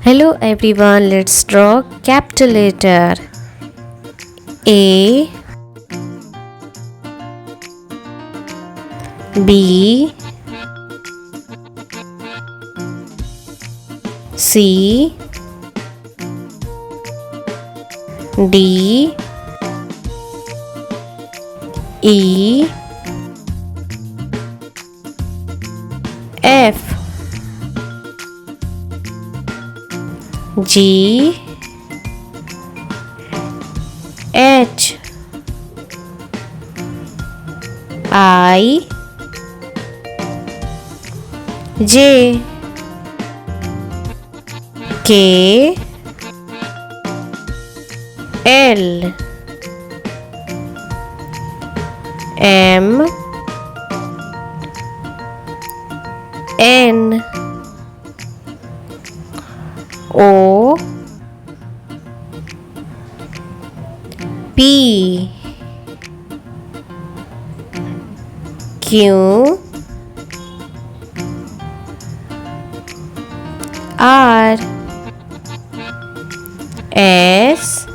Hello everyone, let's draw capital letter A, B, C, D, E, F, G, H, I, J, K, L, M, N, O, P, Q, R, S,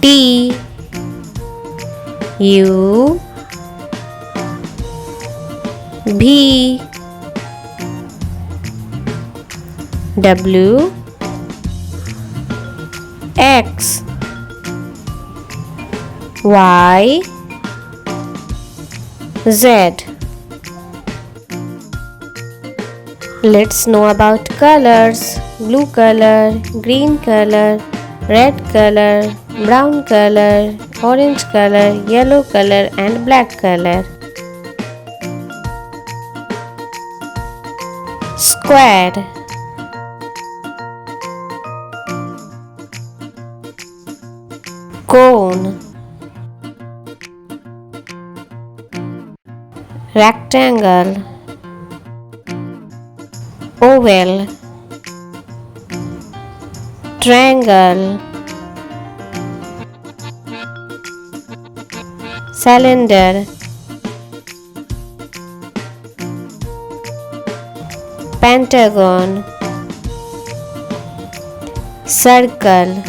T, U, V, W, X, Y, Z. Let's know about colors: blue color, green color, red color, brown color, orange color, yellow color and black color. Square, cone, rectangle, oval, triangle, cylinder, pentagon, circle,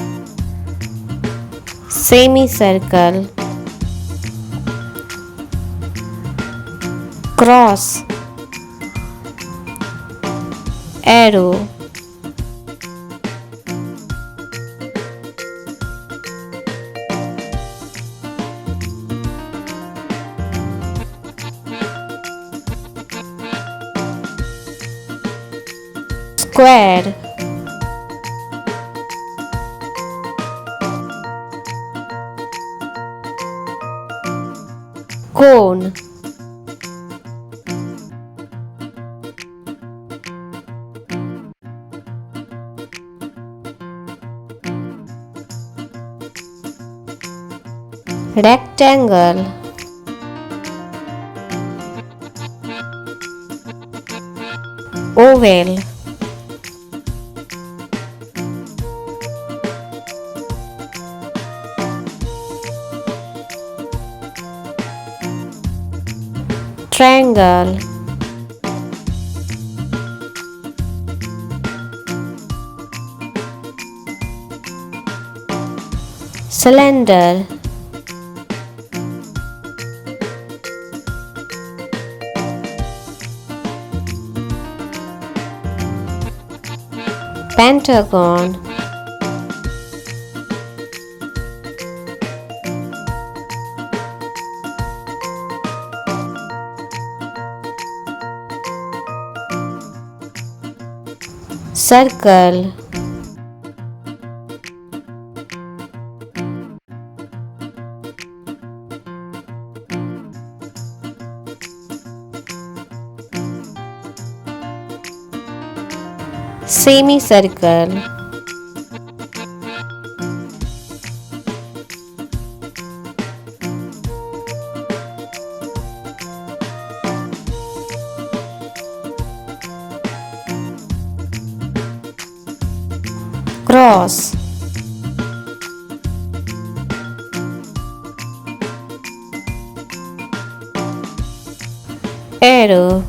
semicircle, cross, arrow, square, cone, rectangle, oval, triangle, cylinder, pentagon, circle, semicircle, cross, arrow,